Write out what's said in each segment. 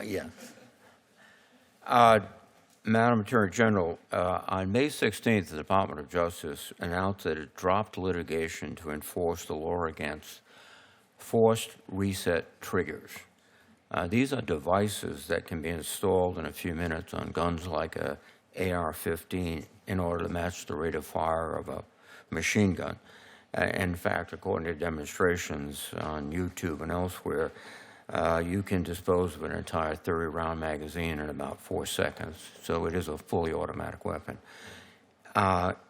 Yeah. Madam Attorney General, on May 16th, the Department of Justice announced that it dropped litigation to enforce the law against forced reset triggers. These are devices that can be installed in a few minutes on guns like a AR-15 in order to match the rate of fire of a machine gun. In fact, according to demonstrations on YouTube and elsewhere, you can dispose of an entire 30-round magazine in about 4 seconds, so it is a fully automatic weapon.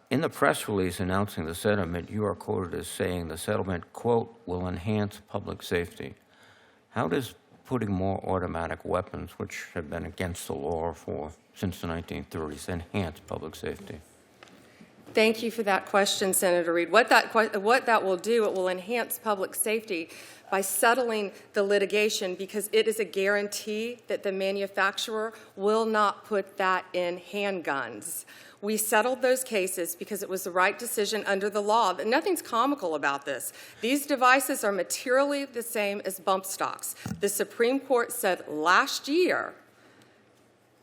In the press release announcing the settlement, you are quoted as saying the settlement, quote, will enhance public safety. How does putting more automatic weapons, which have been against the law since the 1930s, enhance public safety? Thank you for that question, Senator Reid. What that will do, it will enhance public safety by settling the litigation, because it is a guarantee that the manufacturer will not put that in handguns. We settled those cases because it was the right decision under the law. Nothing's comical about this. These devices are materially the same as bump stocks. The Supreme Court said last year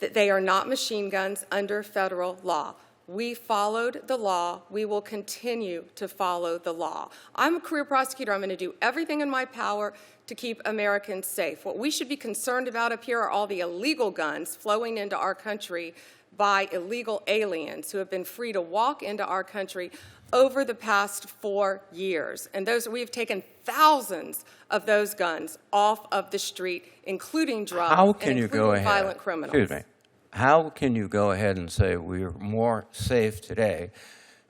that they are not machine guns under federal law. We followed the law. We will continue to follow the law. I'm a career prosecutor. I'm going to do everything in my power to keep Americans safe. What we should be concerned about up here are all the illegal guns flowing into our country by illegal aliens who have been free to walk into our country over the past 4 years. And we've taken thousands of those guns off of the street, including drugs, and including violent criminals. Excuse me. How can you go ahead and say we're more safe today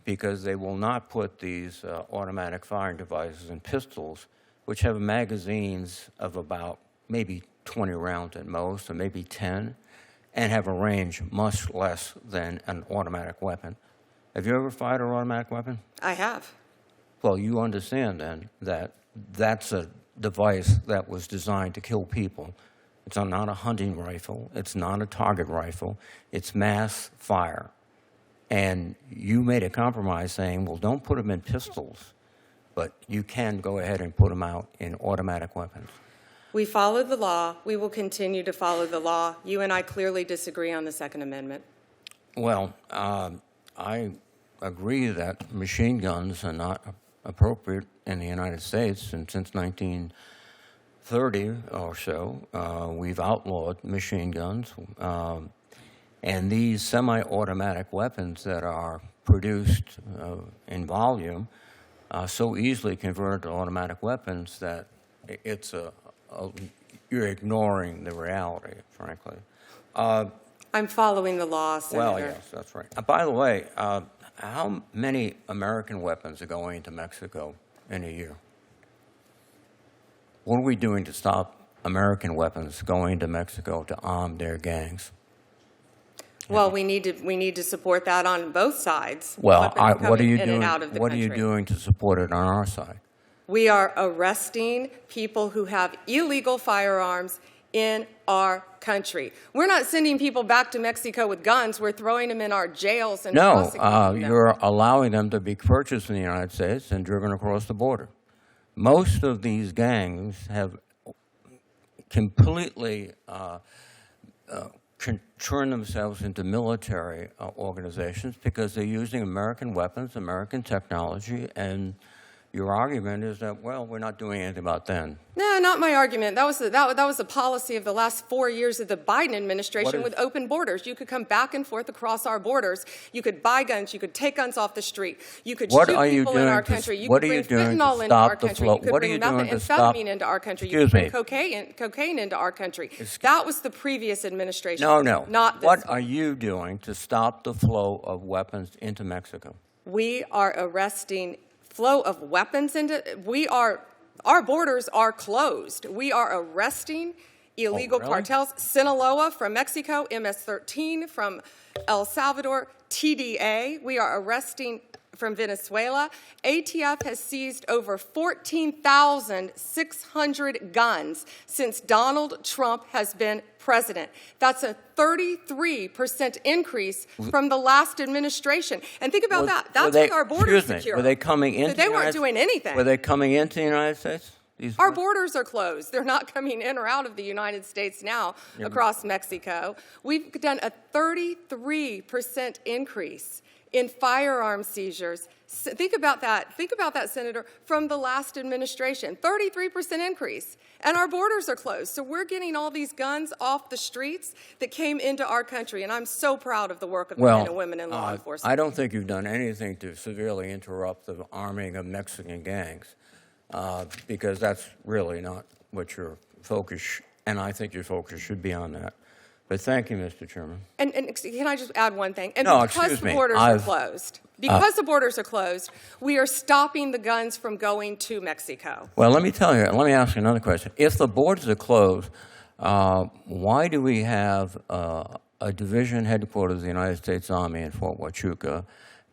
because they will not put these automatic firing devices in pistols, which have magazines of about maybe 20 rounds at most, or maybe 10, and have a range much less than an automatic weapon? Have you ever fired an automatic weapon? I have. Well, you understand then that that's a device that was designed to kill people. It's not a hunting rifle. It's not a target rifle. It's mass fire. And you made a compromise saying, well, don't put them in pistols, but you can go ahead and put them out in automatic weapons. We followed the law. We will continue to follow the law. You and I clearly disagree on the Second Amendment. Well, I agree that machine guns are not appropriate in the United States, and since 1930 or so, we've outlawed machine guns. And these semi-automatic weapons that are produced in volume are so easily converted to automatic weapons that it's you're ignoring the reality, frankly. I'm following the law, Senator. Well, yes, that's right. By the way, how many American weapons are going into Mexico in a year? What are we doing to stop American weapons going to Mexico to arm their gangs? Well, we need to support that on both sides. Well, what are you doing? What are you doing to support it on our side? We are arresting people who have illegal firearms in our country. We're not sending people back to Mexico with guns. We're throwing them in our jails and prosecuting them. You're allowing them to be purchased in the United States and driven across the border. Most of these gangs have completely turned themselves into military organizations because they're using American weapons, American technology, and your argument is that, well, we're not doing anything about then. No, not my argument. That was the policy of the last 4 years of the Biden administration with open borders. You could come back and forth across our borders. You could buy guns. You could take guns off the street. You could shoot people in our country. You could bring fentanyl into our country. You could bring methamphetamine into our country. You could bring cocaine into our country. That was the previous administration. No, not this What one. are you doing to stop the flow of weapons into Mexico? We are arresting flow of weapons into. Our borders are closed. We are arresting illegal cartels. Sinaloa from Mexico, MS-13 from El Salvador, TDA. We are arresting from Venezuela. ATF has seized over 14,600 guns since Donald Trump has been president. That's a 33% increase from the last administration. And think about that. That's with our borders secure. Were they coming into so they weren't doing anything. Were they coming into the United States? Our borders are closed. They're not coming in or out of the United States now across Mexico. We've done a 33% increase in firearm seizures. Think about that. Think about that, Senator, from the last administration. 33% increase. And our borders are closed. So we're getting all these guns off the streets that came into our country. And I'm so proud of the work of the men and women in law enforcement. I don't think you've done anything to severely interrupt the arming of Mexican gangs, because that's really not what your focus, and I think your focus should be on that. But thank you, Mr. Chairman. And can I just add one thing? And no, because the borders are closed, we are stopping the guns from going to Mexico. Well, let me ask you another question. If the borders are closed, why do we have a division headquarters of the United States Army in Fort Huachuca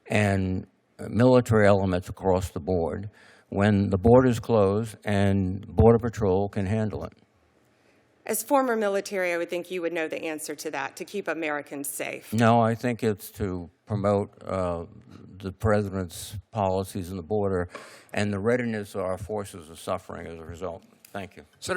and military elements across the board when the borders close and Border Patrol can handle it? As former military, I would think you would know the answer to that, to keep Americans safe. No, I think it's to promote the president's policies on the border, and the readiness of our forces is suffering as a result. Thank you. Senator